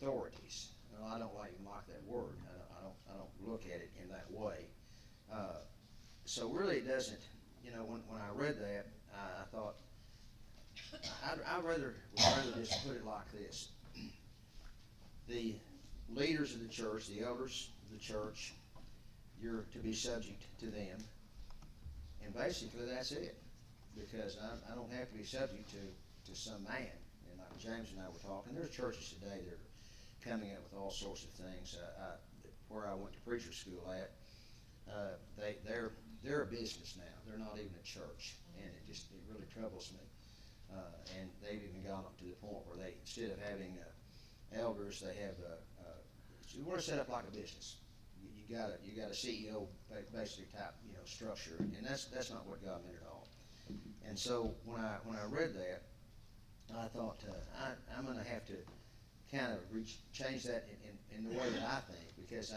authorities. Well, I don't even like that word. I don't look at it in that way. So really it doesn't, when I read that, I thought, would rather just put it like this. The leaders of the church, the elders of the church, you're to be subject to them. And basically that's it. Because I don't have to be subject to some man. And like James and I were talking, there's churches today that are coming up with all sorts of things. Where I went to preacher school at, they're a business now. They're not even a church, and it really troubles me. And they've even gone up to the point where they, instead of having elders, they have you want to set up like a business. You got a CEO basically type structure, and that's not what God meant at all. And so when I read that, I thought I'm going to have to kind of change that in the way that I think, because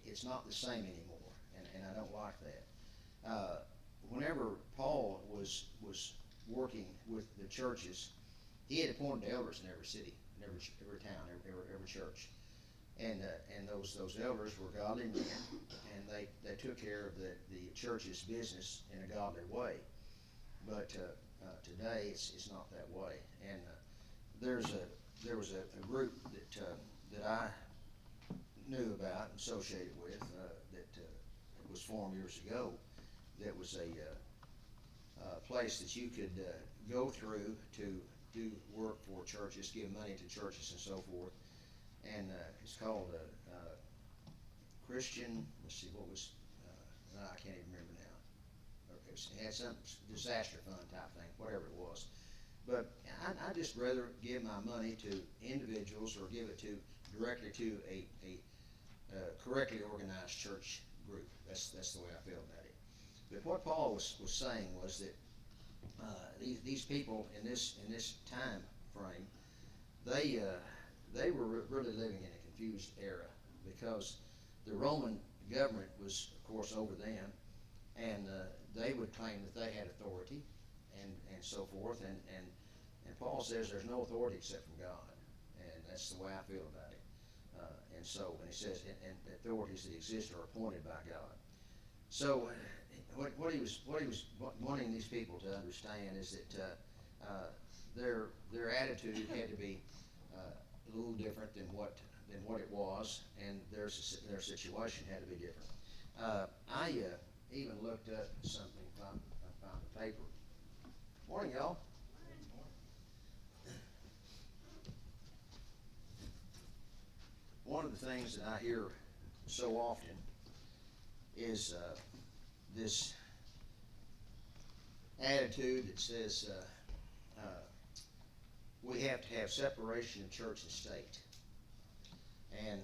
it's not the same anymore, and I don't like that. Whenever Paul was working with the churches, he had appointed elders in every city, in every town, every church, and those elders were godly men, and they took care of the church's business in a godly way. But today it's not that way, and there was a group that I knew about and associated with that was formed years ago. That was a place that you could go through to do work for churches, give money to churches and so forth, and it's called Christian. Let's see, what was I can't even remember now. It had some disaster fund type thing, whatever it was. But I just rather give my money to individuals or give it directly to a correctly organized church group. That's the way I feel about it. But what Paul was saying was that these people in this time frame, they were really living in a confused era, because the Roman government was, of course, over them, and they would claim that they had authority and so forth, and Paul says there's no authority except from God, and that's the way I feel about it. And he says, and authorities that exist are appointed by God. So what he was wanting these people to understand is that their attitude had to be a little different than what it was, and their situation had to be different. I even looked up something from the paper. Morning, y'all. One of the things that I hear so often is this attitude that says we have to have separation of church and state. And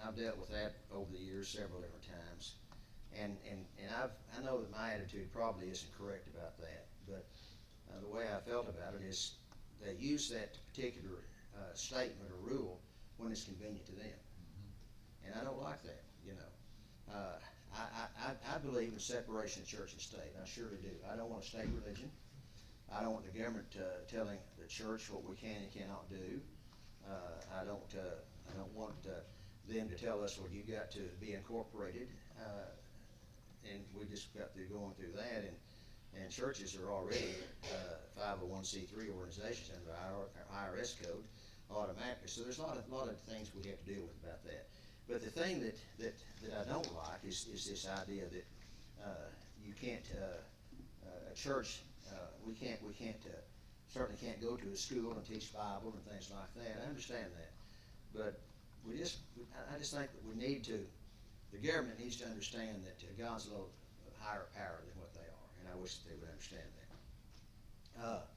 I've dealt with that over the years several different times. And I know that my attitude probably isn't correct about that, but the way I felt about it is they use that particular statement or rule when it's convenient to them. And I don't like that, I believe in separation of church and state. I surely do. I don't want a state religion. I don't want the government telling the church what we can and cannot do. I don't want them to tell us, well, you got to be incorporated, and we just got through going through that, and churches are already 501c3 organizations under our IRS code automatically. So there's a lot of things we have to deal with about that. But the thing that I don't like is this idea that you can't a church we certainly can't go to a school and teach Bible and things like that. I understand that, but I just think that the government needs to understand that God's a little higher power than what they are, and I wish that they would understand that.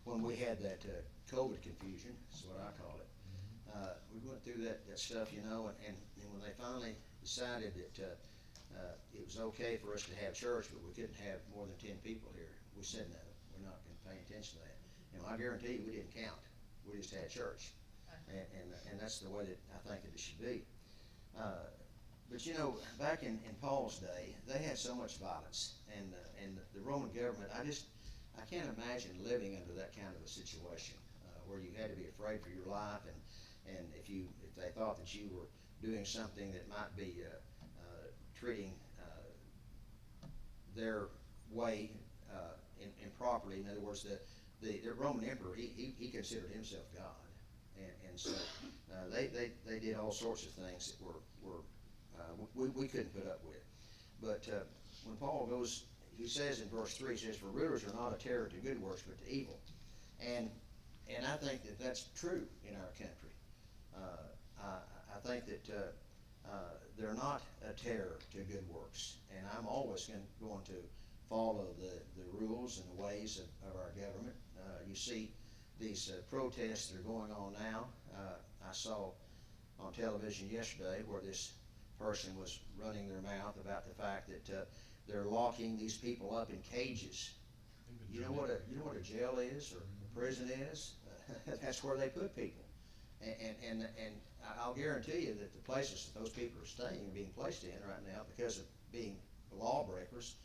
When we had that COVID confusion, is what I call it, we went through that stuff, and when they finally decided that it was okay for us to have church, but we couldn't have more than 10 people here, we said no, we're not going to pay attention to that. I guarantee you we didn't count. We just had church. And that's the way that I think that it should be. But back in Paul's day, they had so much violence, and the Roman government, I can't imagine living under that kind of a situation where you had to be afraid for your life, and if if they thought that you were doing something that might be treating their way improperly. In other words, the Roman emperor, he considered himself God, and so they did all sorts of things that we couldn't put up with. But when Paul goes, he says in verse 3, he says, "For rulers are not a terror to good works, but to evil." And I think that that's true in our country. I think that they're not a terror to good works, and I'm always going to follow the rules and the ways of our government. You see these protests that are going on now. I saw on television yesterday where this person was running their mouth about the fact that they're locking these people up in cages. You know what a jail is, or a prison is? That's where they put people. And I'll guarantee you that the places that those people are staying and being placed in right now, because of being lawbreakers,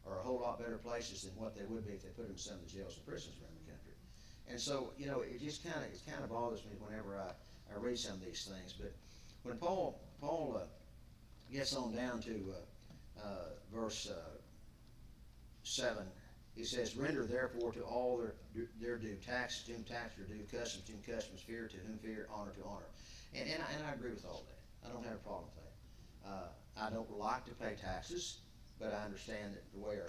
are a whole lot better places than what they would be if they put them in some of the jails and prisons around the country. And so, it just kind of bothers me whenever I read some of these things. But when Paul gets on down to verse 7, he says, "Render therefore to all their due, taxes to whom taxes are due, customs to whom customs, fear to whom fear, honor to honor." And I agree with all that. I don't have a problem with that. I don't like to pay taxes, but I understand that the way our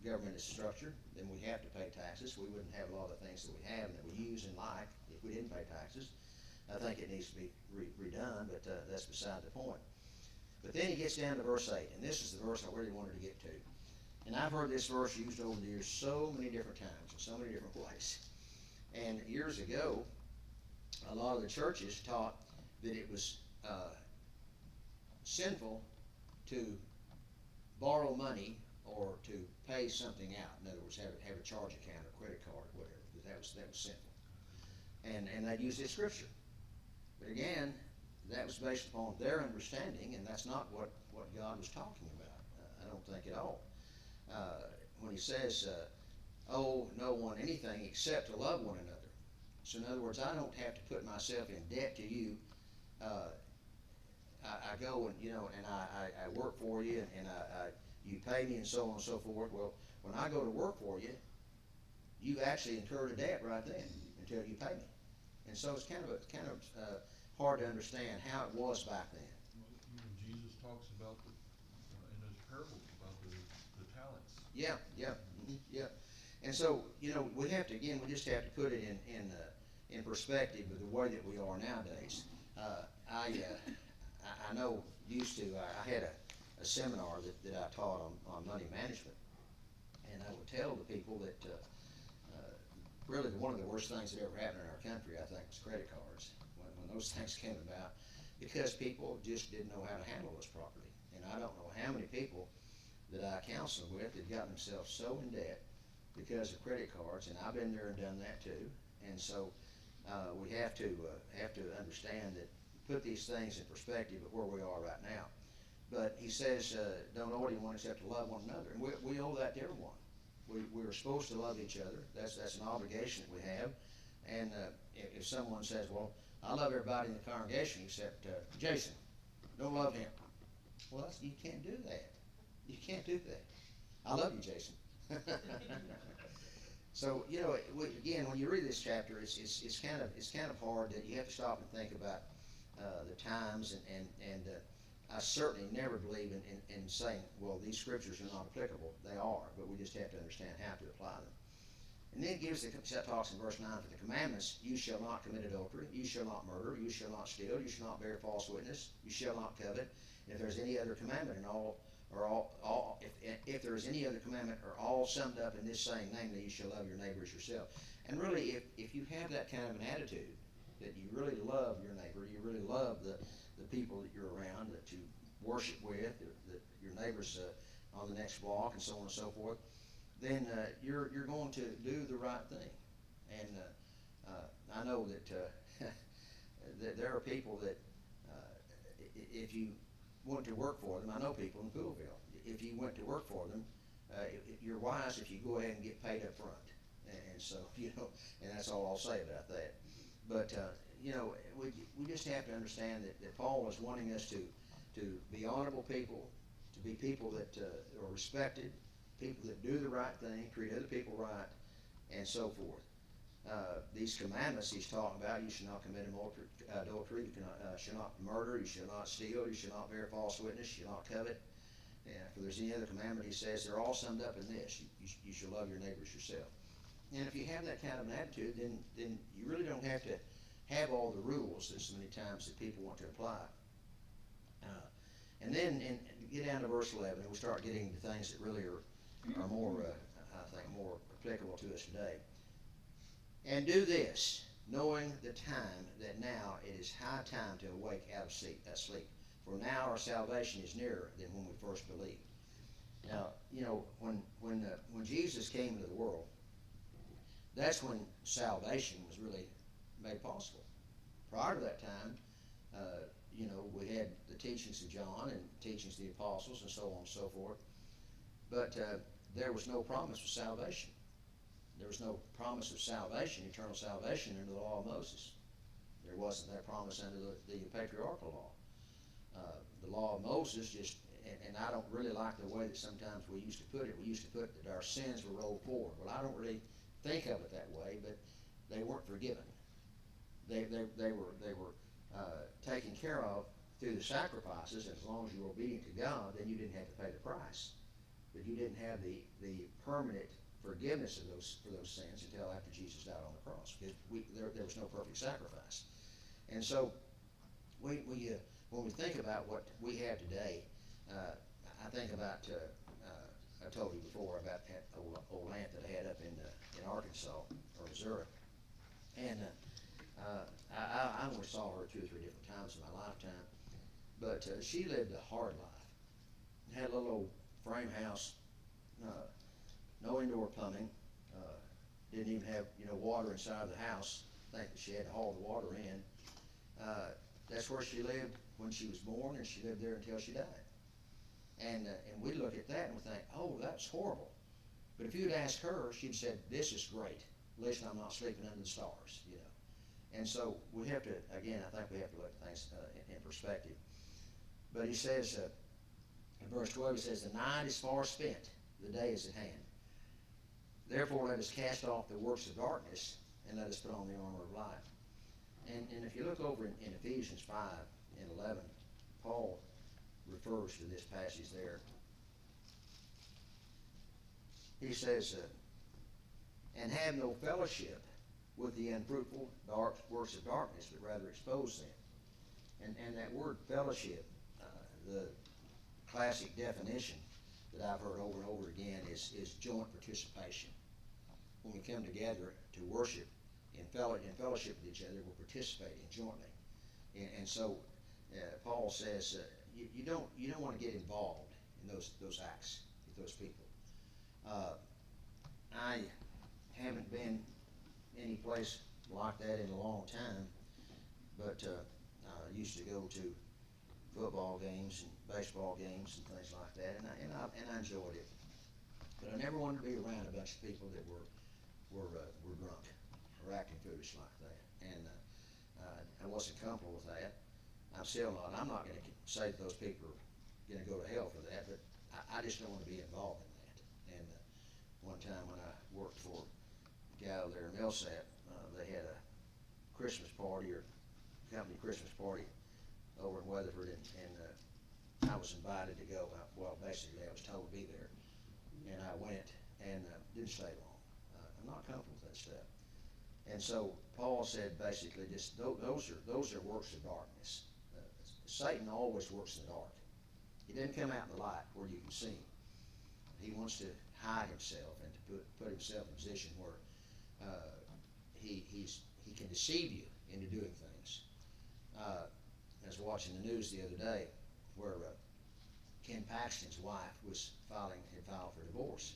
government is structured, then we have to pay taxes. We wouldn't have a lot of things that we have and that we use and like if we didn't pay taxes. I think it needs to be redone, but that's beside the point. But then he gets down to verse 8, and this is the verse I really wanted to get to. And I've heard this verse used over the years so many different times in so many different ways. And years ago, a lot of the churches taught that it was sinful to borrow money or to pay something out. In other words, have a charge account or credit card or whatever. That was sinful. And they'd use this scripture. But again, that was based upon their understanding, and that's not what God was talking about. I don't think at all. When he says, "Owe no one anything except to love one another." So in other words, I don't have to put myself in debt to you. I go and I work for you, and you pay me, and so on and so forth. Well, when I go to work for you, you actually incurred a debt right then until you pay me. And so it's kind of hard to understand how it was back then. Well, even Jesus talks about in his parables about the talents. Yeah. Mm-hmm. And so we just have to put it in perspective of the way that we are nowadays. I know I had a seminar that I taught on money management, and I would tell the people that really one of the worst things that ever happened in our country, I think, was credit cards when those things came about, because people just didn't know how to handle this properly. And I don't know how many people that I counseled with had gotten themselves so in debt because of credit cards, and I've been there and done that too. And so we have to understand that, put these things in perspective of where we are right now. But he says, don't owe anyone except to love one another, and we owe that to everyone. We are supposed to love each other. That's an obligation that we have. And if someone says, "Well, I love everybody in the congregation except Jason, don't love him," well, you can't do that. You can't do that. I love you, Jason. So again, when you read this chapter, it's kind of hard that you have to stop and think about the times, and I certainly never believe in saying, well, these scriptures are not applicable. They are, but we just have to understand how to apply them. And then it talks in verse 9, "For the commandments, you shall not commit adultery, you shall not murder, you shall not steal, you shall not bear false witness, you shall not covet. And if there's any other commandment if there is any other commandment, are all summed up in this saying, namely, you shall love your neighbor as yourself." And really, if you have that kind of an attitude, that you really love your neighbor, you really love the people that you're around, that you worship with, that your neighbors on the next block, and so on and so forth, then you're going to do the right thing. And I know that that there are people that if you went to work for them, I know people in Poolville, if you went to work for them, you're wise if you go ahead and get paid up front. And so, and that's all I'll say about that. But, you know, we just have to understand that Paul is wanting us to be honorable people, to be people that are respected, people that do the right thing, treat other people right, and so forth. These commandments he's talking about: you shall not commit adultery, you shall not murder, you shall not steal, you shall not bear false witness, you shall not covet. And if there's any other commandment, he says they're all summed up in this: you shall love your neighbors yourself. And if you have that kind of an attitude, then you really don't have to have all the rules that so many times that people want to apply. And then get down to verse 11, and we start getting to things that really are more, I think, more applicable to us today. And do this, knowing the time that now it is high time to awake out of sleep. For now our salvation is nearer than when we first believed. Now, you know, when Jesus came into the world, that's when salvation was really made possible. Prior to that time, you know, we had the teachings of John and teachings of the apostles and so on and so forth. But there was no promise of salvation. There was no promise of salvation, eternal salvation, under the law of Moses. There wasn't that promise under the patriarchal law. The law of Moses just, and I don't really like the way that sometimes we used to put it. We used to put that our sins were rolled forward. Well, I don't really think of it that way, but they weren't forgiven. They were taken care of through the sacrifices, and as long as you were obedient to God, then you didn't have to pay the price. But you didn't have the permanent forgiveness of for those sins until after Jesus died on the cross, because there was no perfect sacrifice. And so when we think about what we have today, I think about I told you before about that old aunt that I had up in Arkansas or Missouri, and I only saw her 2 or 3 different times in my lifetime, but she lived a hard life. Had a little old frame house, no indoor plumbing, didn't even have water inside the house. I think that she had to haul the water in. That's where she lived when she was born, and she lived there until she died. And we look at that and we think, oh, that's horrible. But if you'd asked her, she'd said, this is great. At least I'm not sleeping under the stars, And so we have to, again, I think we have to look at things in perspective. But he says, in verse 12, he says, the night is far spent, the day is at hand. Therefore, let us cast off the works of darkness, and let us put on the armor of light. And if you look over in Ephesians 5 and 11, Paul refers to this passage there. He says, and have no fellowship with the unfruitful works of darkness, but rather expose them. And that word fellowship, the classic definition that I've heard over and over again is joint participation. When we come together to worship in fellowship with each other, we're participating jointly. And so Paul says you don't want to get involved in those acts with those people. I haven't been any place like that in a long time, but I used to go to football games and baseball games and things like that, and I enjoyed it. But I never wanted to be around a bunch of people that were drunk or acting foolish like that, and I wasn't comfortable with that. I'm still not. I'm not going to say that those people are going to go to hell for that, but I just don't want to be involved in that. And one time when I worked for a gal there in Millsap, they had a Christmas party or company Christmas party over in Weatherford, and I was invited to go. Well, basically, I was told to be there, and I went and didn't stay long. I'm not comfortable with that stuff. And so Paul said basically, just those are works of darkness. Satan always works in the dark. He doesn't come out in the light where you can see him. He wants to hide himself and to put himself in a position where he can deceive you into doing things. I was watching the news the other day where Ken Paxton's wife had filed for divorce.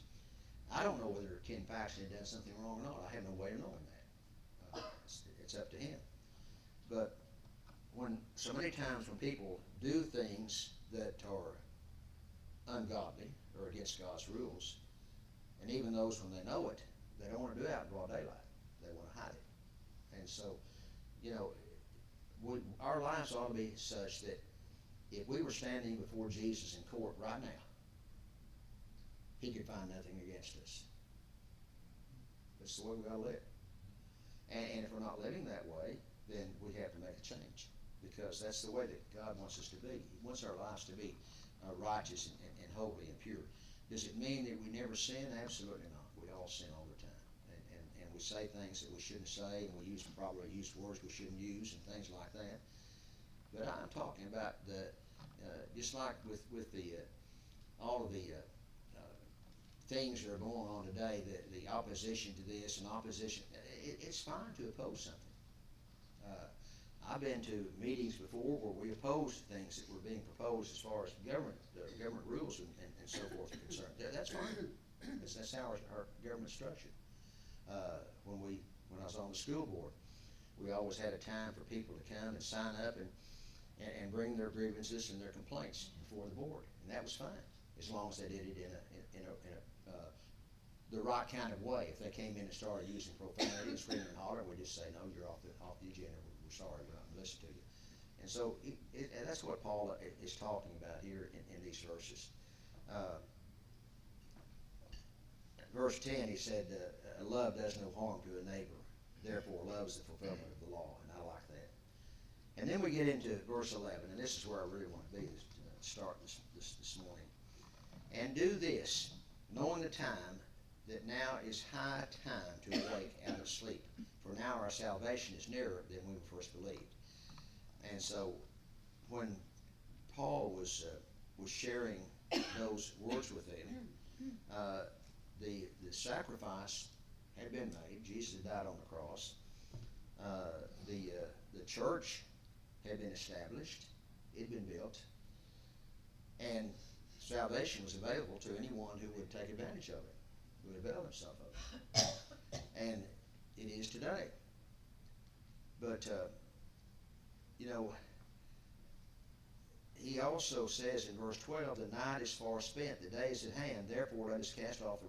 I don't know whether Ken Paxton had done something wrong or not. I have no way of knowing that. It's up to him. But so many times when people do things that are ungodly or against God's rules, and even those when they know it, they don't want to do it out in broad daylight. They want to hide it. And so, our lives ought to be such that if we were standing before Jesus in court right now, he could find nothing against us. That's the way we gotta live. And if we're not living that way, then we have to make a change, because that's the way that God wants us to be. He wants our lives to be righteous and holy and pure. Does it mean that we never sin? Absolutely not. We all sin all the time. And we say things that we shouldn't say, and we probably use words we shouldn't use and things like that. But I'm talking about just like with all of the things that are going on today, the opposition to this and opposition, it's fine to oppose something. I've been to meetings before where we opposed things that were being proposed as far as government rules and so forth are concerned. That's fine. That's how our government's structured. When I was on the school board, we always had a time for people to come and sign up and bring their grievances and their complaints before the board, and that was fine as long as they did it in the right kind of way. If they came in and started using profanity and screaming and hollering, we just say, no, you're off the agenda. We're sorry, we're not going to listen to you. And so and that's what Paul is talking about here in these verses. Verse 10, he said, love does no harm to a neighbor. Therefore, love is the fulfillment of the law. And I like that. And then we get into verse 11, and this is where I really want to be to start this morning. And do this, knowing the time, that now is high time to awake out of sleep. For now our salvation is nearer than when we first believed. And so when Paul was sharing those words with them, the sacrifice had been made. Jesus had died on the cross. The church had been established. It had been built. And salvation was available to anyone who would take advantage of it, who would avail himself of it. And it is today. But, he also says in verse 12, the night is far spent, the day is at hand, therefore let us cast off the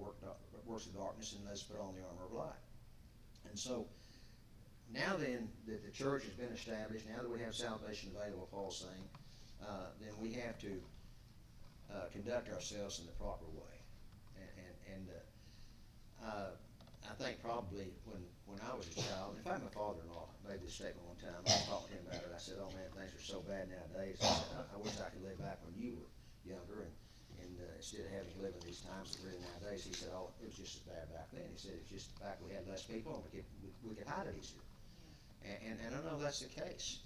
works of darkness and let us put on the armor of light. And so, now then that the church has been established, now that we have salvation available, Paul's saying, then we have to conduct ourselves in the proper way. And I think probably when I was a child, in fact my father-in-law made this statement one time, I was talking to him about it, I said, oh man, things are so bad nowadays. I said, I wish I could live back when you were younger, and instead of having to live in these times that we're in nowadays. He said, oh, it was just as bad back then. He said, it's just the fact we had less people and we could hide it easier. And I know that's the case.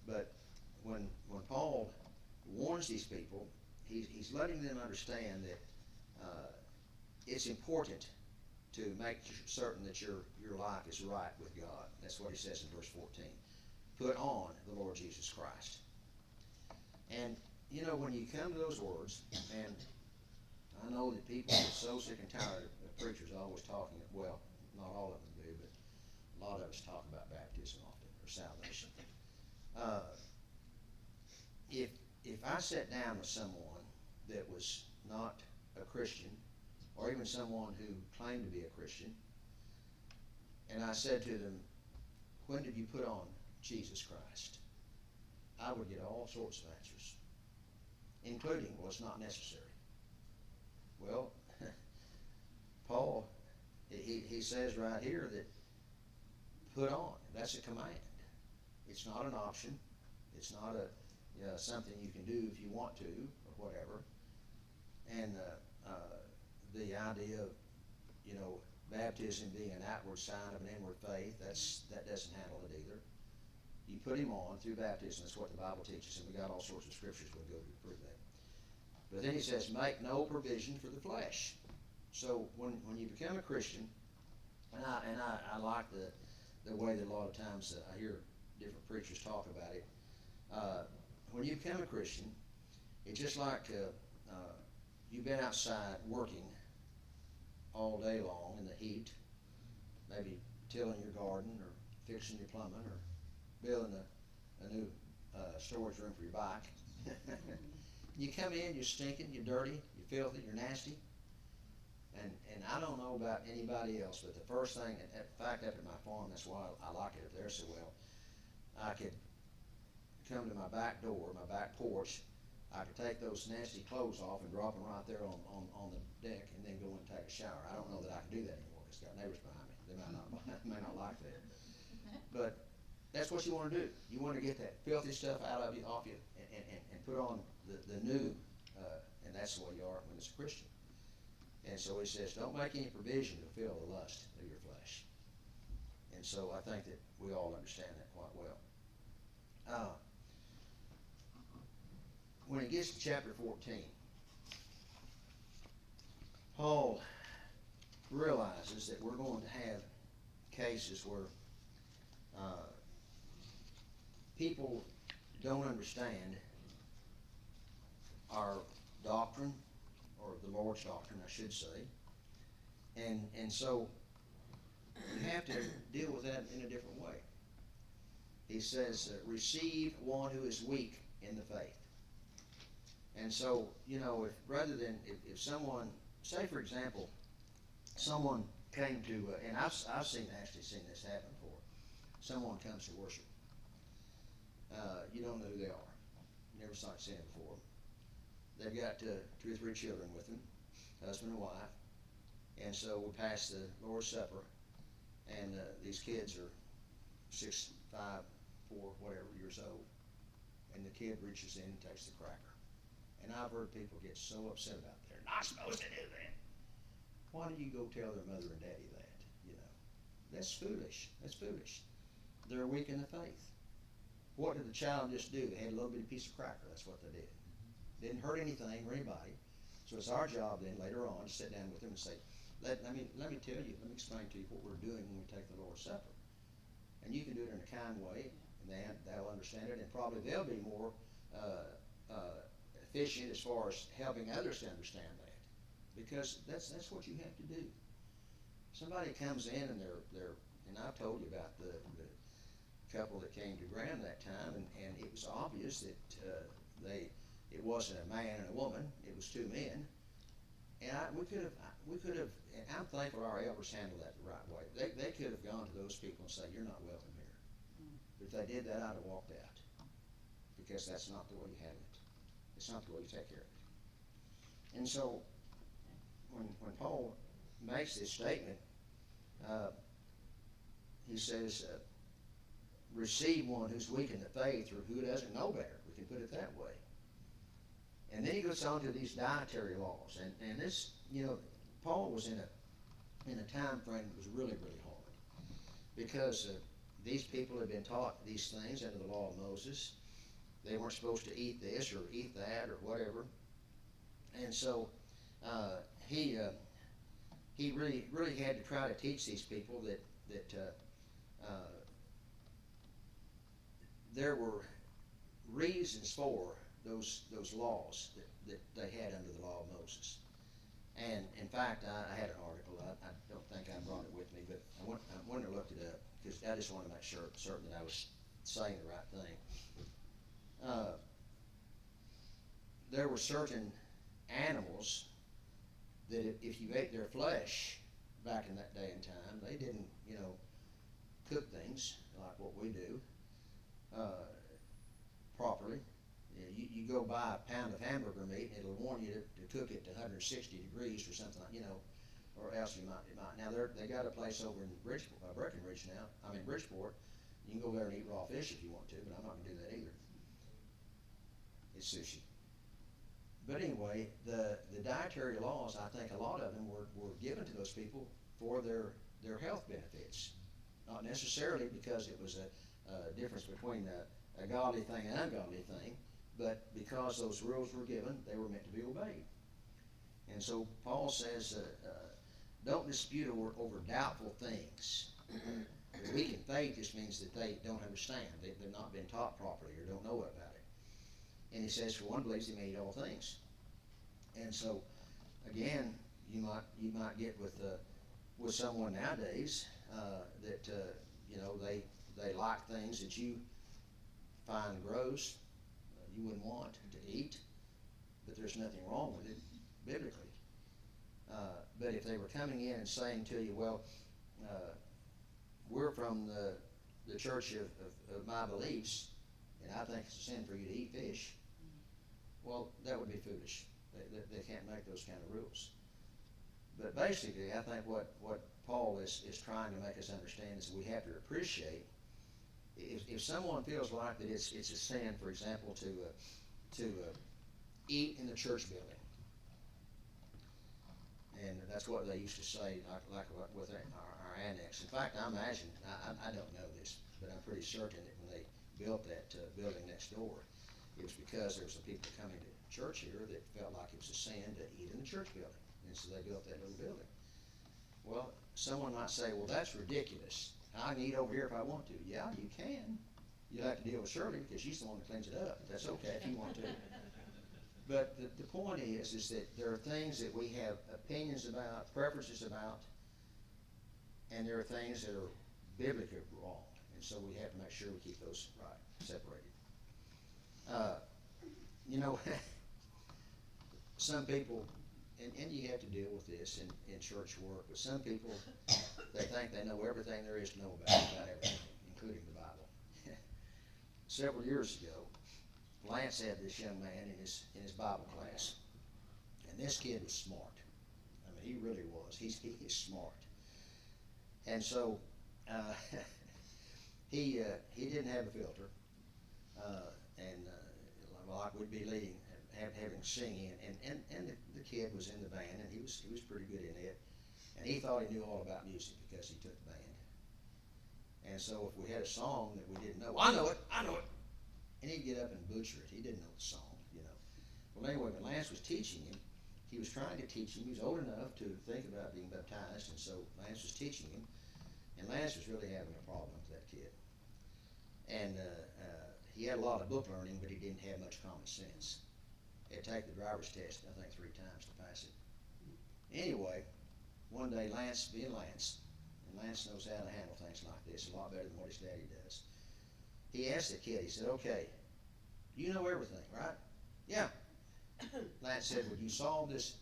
But when Paul warns these people, he's letting them understand that it's important to make certain that your life is right with God. That's what he says in verse 14. Put on the Lord Jesus Christ. And, when you come to those words, and I know that people get so sick and tired of preachers always talking, well, not all of them do, but a lot of us talk about baptism often, or salvation. If I sat down with someone that was not a Christian, or even someone who claimed to be a Christian, and I said to them, when did you put on Jesus Christ? I would get all sorts of answers, including, well, it's not necessary. Well, Paul, he says right here that put on, that's a command. It's not an option. It's not something you can do if you want to, or whatever. And the idea of, baptism being an outward sign of an inward faith, that doesn't handle it either. You put him on through baptism. That's what the Bible teaches, and we got all sorts of scriptures we'll go to prove that. But then he says, make no provision for the flesh. So when you become a Christian, and I like the way that a lot of times I hear different preachers talk about it. When you become a Christian, it's just like you've been outside working all day long in the heat, maybe tilling your garden or fixing your plumbing or building a new storage room for your bike. You come in, you're stinking, you're dirty, you're filthy, you're nasty, And I don't know about anybody else, but the first thing, and in fact, up at my farm, that's why I like it up there so well, I could come to my back door, my back porch, I could take those nasty clothes off and drop them right there on the deck and then go in and take a shower. I don't know that I can do that anymore. It's got neighbors behind me. They may not like that. But that's what you want to do. You want to get that filthy stuff out of you, off you, and put on the new, and that's the way you are when it's a Christian. And so he says, don't make any provision to fulfill the lust of your flesh. And so I think that we all understand that quite well. When he gets to chapter 14, Paul realizes that we're going to have cases where people don't understand our doctrine, or the Lord's doctrine, I should say. And so you have to deal with that in a different way. He says, receive one who is weak in the faith. And so, you know, if rather than, if someone, say for example, someone came to, and I've actually seen this happen before. Someone comes to worship. You don't know who they are. You never saw it seen it before. They've got 2 or 3 children with them, husband and wife. And so we pass the Lord's Supper, and these kids are 6, 5, 4, whatever years old. And the kid reaches in and takes the cracker. And I've heard people get so upset about that. They're not supposed to do that. Why do you go tell their mother and daddy that? You know, that's foolish. That's foolish. They're weak in the faith. What did the child just do? They had a little bitty piece of cracker. That's what they did. Didn't hurt anything or anybody. So it's our job then later on to sit down with them and say, let me tell you, let me explain to you what we're doing when we take the Lord's Supper. And you can do it in a kind way, and they'll understand it, and probably they'll be more efficient as far as helping others to understand that. Because that's what you have to do. Somebody comes in and they're and I've told you about the couple that came to Graham that time, and it was obvious that it wasn't a man and a woman, it was 2 men. And we could have, and I'm thankful our elders handled that the right way. They could have gone to those people and said, you're not welcome here. But if they did that, I'd have walked out. Because that's not the way you handle it. It's not the way you take care of it. And so, when Paul makes this statement, he says, receive one who's weak in the faith or who doesn't know better. We can put it that way. And then he goes on to these dietary laws. And this, you know, Paul was in a time frame that was really, really hard. Because these people had been taught these things under the law of Moses. They weren't supposed to eat this or eat that or whatever. And so he really had to try to teach these people that there were reasons for those laws that they had under the law of Moses. And in fact, I had an article. I don't think I brought it with me, but I went and looked it up because I just wanted to make certain that I was saying the right thing. There were certain animals that if you ate their flesh back in that day and time, they didn't, you know, cook things like what we do properly. You go buy a pound of hamburger meat, and it'll warn you to cook it to 160 degrees or something like, you know, or else you might. Now they got a place over in Breckenridge now. I mean Bridgeport. You can go there and eat raw fish if you want to, but I'm not going to do that either. It's sushi. But anyway, the dietary laws, I think a lot of them were given to those people for their health benefits. Not necessarily because it was a difference between a godly thing and an ungodly thing, but because those rules were given, they were meant to be obeyed. And so Paul says, don't dispute over doubtful things. The weak in faith just means that they don't understand. They've not been taught properly or don't know about it. And he says, for one believes he may eat all things. And so, again, you might get with someone nowadays that you know they like things that you find gross, you wouldn't want to eat, but there's nothing wrong with it biblically. But if they were coming in and saying to you, well, we're from the church of my beliefs, and I think it's a sin for you to eat fish, well, that would be foolish. They can't make those kind of rules. But basically, I think what Paul is trying to make us understand is we have to appreciate if someone feels like that it's a sin, for example, to eat in the church building. And that's what they used to say, like with our annex. In fact, I imagine, I don't know this, but I'm pretty certain that when they built that building next door, it was because there were some people coming to church here that felt like it was a sin to eat in the church building. And so they built that little building. Well, someone might say, well, that's ridiculous. I can eat over here if I want to. Yeah, you can. You'll have to deal with Shirley because she's the one that cleans it up. That's okay if you want to. But the point is that there are things that we have opinions about, preferences about, and there are things that are biblically wrong. And so we have to make sure we keep those right, separated. Some people, and you have to deal with this in church work, but some people, they think they know everything there is to know about everything, including the Bible. Several years ago, Lance had this young man in his Bible class, and this kid was smart. I mean, he really was. He is smart. And so he didn't have a filter, like we'd be leading, having singing, and the kid was in the band, and he was pretty good in it, and he thought he knew all about music because he took the band. And so if we had a song that we didn't know, I know it, and he'd get up and butcher it. He didn't know the song, Well, anyway, when Lance was teaching him, he was trying to teach him. He was old enough to think about being baptized, and so Lance was teaching him, and Lance was really having a problem with that kid. And he had a lot of book learning, but he didn't have much common sense. He had to take the driver's test, I think, 3 times to pass it. Anyway, one day Lance, being Lance, and Lance knows how to handle things like this a lot better than what his daddy does. He asked the kid, he said, okay, you know everything, right? Yeah. Lance said, would you solve this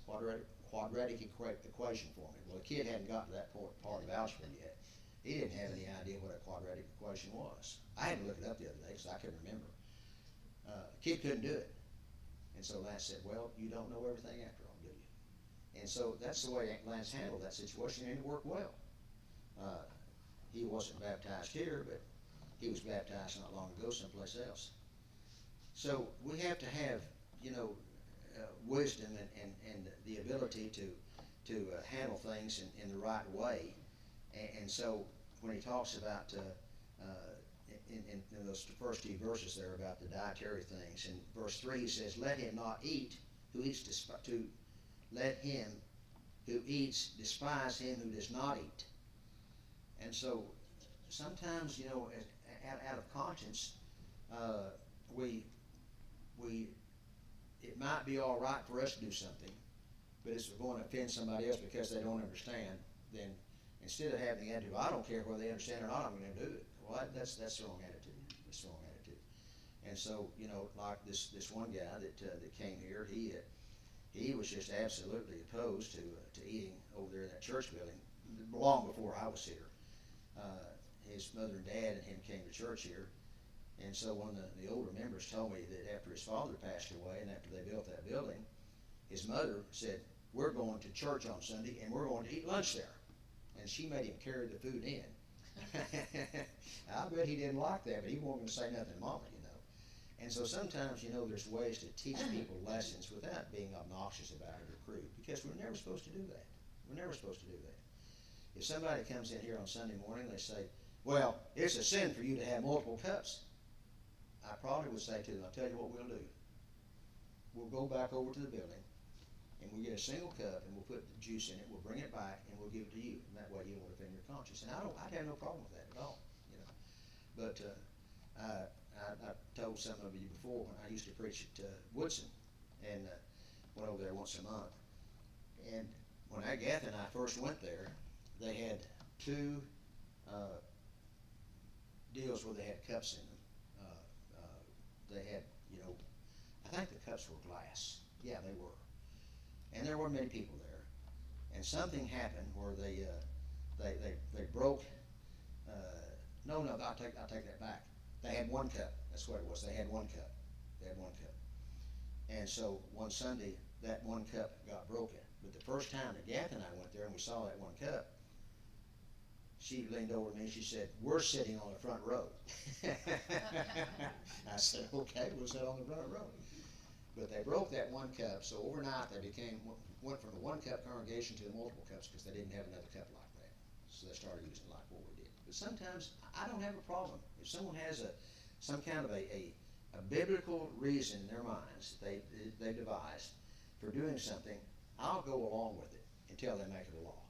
quadratic equation for me? Well, the kid hadn't gotten to that part of algebra yet. He didn't have any idea what a quadratic equation was. I had to look it up the other day because I couldn't remember. The kid couldn't do it. And so Lance said, well, you don't know everything after all, do you? And so that's the way Lance handled that situation, and it worked well. He wasn't baptized here, but he was baptized not long ago someplace else. So we have to have, wisdom and the ability to handle things in the right way. And so when he talks about in those first 2 verses there about the dietary things, in verse 3 he says, let him not eat who eats let him who eats despise him who does not eat. And so sometimes, out of conscience, it might be all right for us to do something, but if we're going to offend somebody else because they don't understand, then instead of having the attitude, I don't care whether they understand or not, I'm going to do it. Well, that's the wrong attitude. That's the wrong attitude. And so, like this one guy that came here, he was just absolutely opposed to eating over there in that church building long before I was here. His mother and dad and him came to church here, and so one of the older members told me that after his father passed away and after they built that building, his mother said, we're going to church on Sunday and we're going to eat lunch there. And she made him carry the food in. I bet he didn't like that, but he wasn't going to say nothing to Mama, And so sometimes, there's ways to teach people lessons without being obnoxious about it or crude, because we're never supposed to do that. We're never supposed to do that. If somebody comes in here on Sunday morning, they say, well, it's a sin for you to have multiple cups. I probably would say to them, I'll tell you what we'll do. We'll go back over to the building, and we'll get a single cup, and we'll put the juice in it, we'll bring it back, and we'll give it to you. And that way you won't offend your conscience. And I'd have no problem with that at all, But I told some of you before, when I used to preach at Woodson, and went over there once a month. And when Agatha and I first went there, they had 2 deals where they had cups in them. They had, I think the cups were glass. Yeah, they were. And there weren't many people there. and something happened where they broke. No, I'll take that back. They had one cup. That's what it was. They had one cup. And so one Sunday, that one cup got broken. But the first time that Gath and I went there and we saw that one cup, she leaned over to me and she said, "We're sitting on the front row." I said, "Okay, we'll sit on the front row." But they broke that one cup, so overnight they went from the one cup congregation to the multiple cups because they didn't have another cup like that. So they started using it like what we did. But sometimes I don't have a problem. If someone has some kind of a biblical reason in their minds that they devised for doing something, I'll go along with it until they make it a law.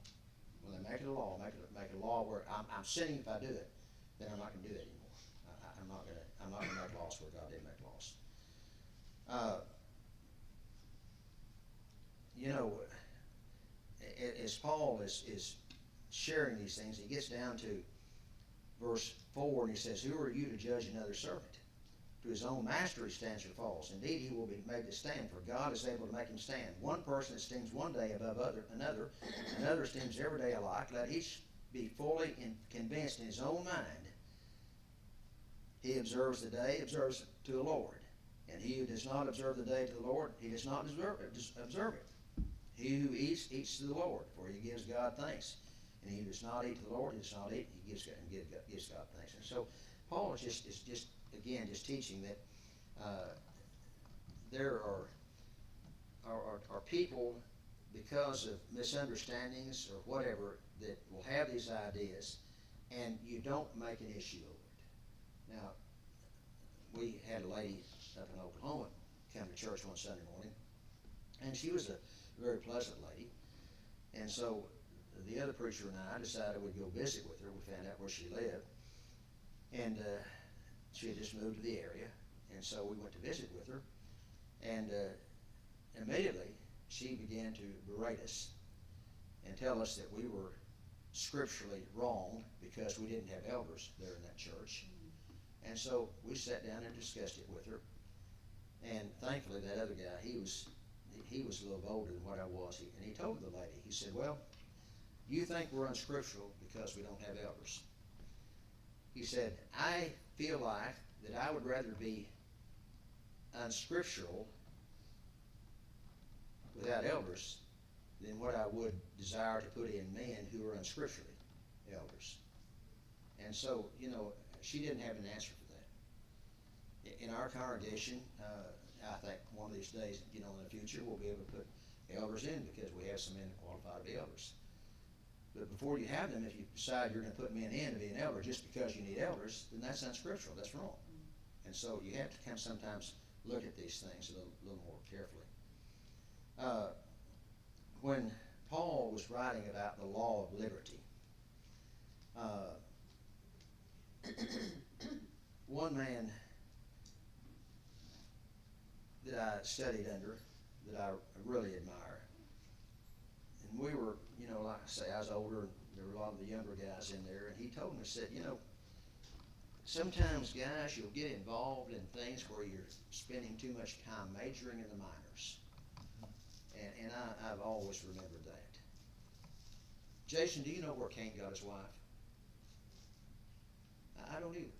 When they make it a law, make it a law where I'm sinning if I do it, then I'm not going to do that anymore. I'm not going to make laws where God didn't make laws. As Paul is sharing these things, he gets down to verse 4 and he says, "Who are you to judge another servant? To his own master he stands or falls. Indeed, he will be made to stand, for God is able to make him stand. One person esteems one day above another esteems every day alike. Let each be fully convinced in his own mind. He observes the day, observes it to the Lord. And he who does not observe the day to the Lord, he does not observe it. He who eats, eats to the Lord, for he gives God thanks. And he who does not eat to the Lord, he does not eat, he gives God thanks." And so Paul is just teaching that there are people, because of misunderstandings or whatever, that will have these ideas, and you don't make an issue over it. Now, we had a lady up in Oklahoma come to church one Sunday morning, and she was a very pleasant lady. And so the other preacher and I decided we'd go visit with her. We found out where she lived, and she had just moved to the area, and so we went to visit with her, and immediately she began to berate us and tell us that we were scripturally wrong because we didn't have elders there in that church. And so we sat down and discussed it with her, and thankfully that other guy, he was a little bolder than what I was, and he told the lady, he said, "Well, you think we're unscriptural because we don't have elders." He said, "I feel like that I would rather be unscriptural without elders than what I would desire to put in men who are unscripturally elders." And so, she didn't have an answer for that. In our congregation, I think one of these days, in the future, we'll be able to put elders in because we have some men that qualify to be elders. But before you have them, if you decide you're going to put men in to be an elder just because you need elders, then that's unscriptural. That's wrong. And so you have to kind of sometimes look at these things a little more carefully. When Paul was writing about the law of liberty, one man that I studied under, that I really admire, and we were, like I say, I was older, and there were a lot of the younger guys in there, and he told me, he said, sometimes, guys, you'll get involved in things where you're spending too much time majoring in the minors. And I've always remembered that. Jason, do you know where Cain got his wife? I don't either.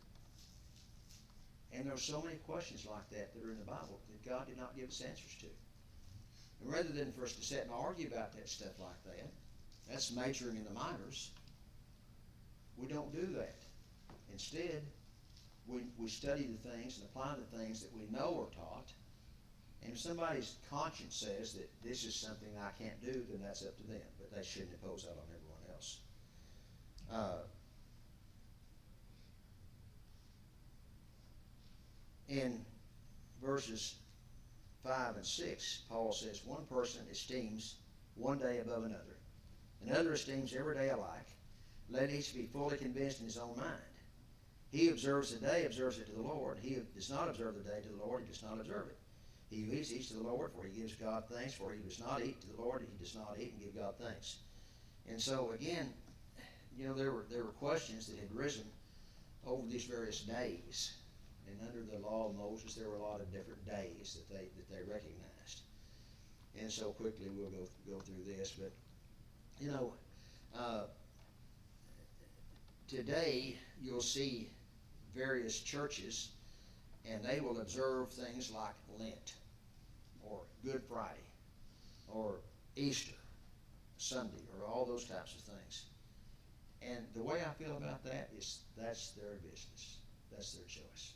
And there's so many questions like that are in the Bible that God did not give us answers to. And rather than for us to sit and argue about that stuff like that, that's majoring in the minors, we don't do that. Instead, we study the things and apply the things that we know are taught. And if somebody's conscience says that this is something I can't do, then that's up to them. But they shouldn't impose that on everyone else. In verses 5 and 6, Paul says, "One person esteems one day above another. Another esteems every day alike. Let each be fully convinced in his own mind. He who observes the day observes it to the Lord. He who does not observe the day to the Lord, he does not observe it. He who eats, eats to the Lord, for he gives God thanks. For he who does not eat to the Lord, he does not eat and give God thanks." And so again, there were questions that had risen over these various days. And under the law of Moses, there were a lot of different days that they recognized. And so quickly we'll go through this, but You know, today you'll see various churches, and they will observe things like Lent, or Good Friday, or Easter Sunday, or all those types of things. And the way I feel about that is that's their business. That's their choice.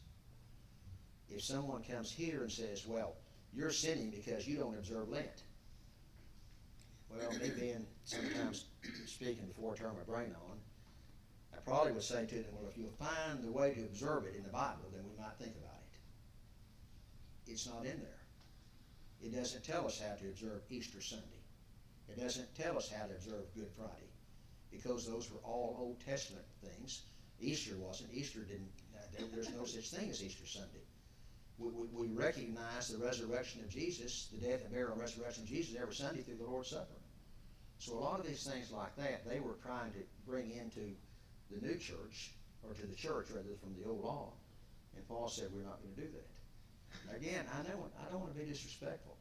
If someone comes here and says, well, you're sinning because you don't observe Lent. Well, me being sometimes speaking before I turn my brain on, I probably would say to them, well, if you'll find the way to observe it in the Bible, then we might think about it. It's not in there. It doesn't tell us how to observe Easter Sunday. It doesn't tell us how to observe Good Friday, because those were all Old Testament things. Easter wasn't. Easter didn't, there's no such thing as Easter Sunday. We recognize the resurrection of Jesus, the death and burial and resurrection of Jesus every Sunday through the Lord's Supper. So a lot of these things like that, they were trying to bring into the new church, or to the church rather, from the old law. And Paul said we're not going to do that. Again, I don't want to be disrespectful.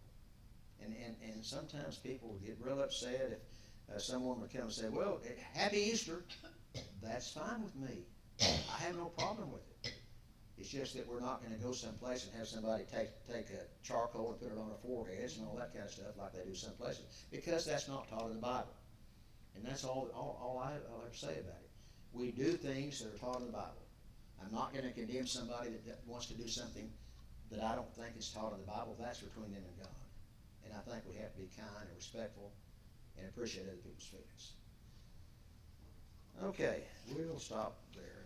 And sometimes people get real upset if someone would come and say, well, happy Easter. That's fine with me. I have no problem with it. It's just that we're not going to go someplace and have somebody take a charcoal and put it on our foreheads and all that kind of stuff like they do some places, because that's not taught in the Bible. And that's all I'll have to say about it. We do things that are taught in the Bible. I'm not going to condemn somebody that wants to do something that I don't think is taught in the Bible. That's between them and God. And I think we have to be kind and respectful and appreciate other people's feelings. Okay, we'll stop there.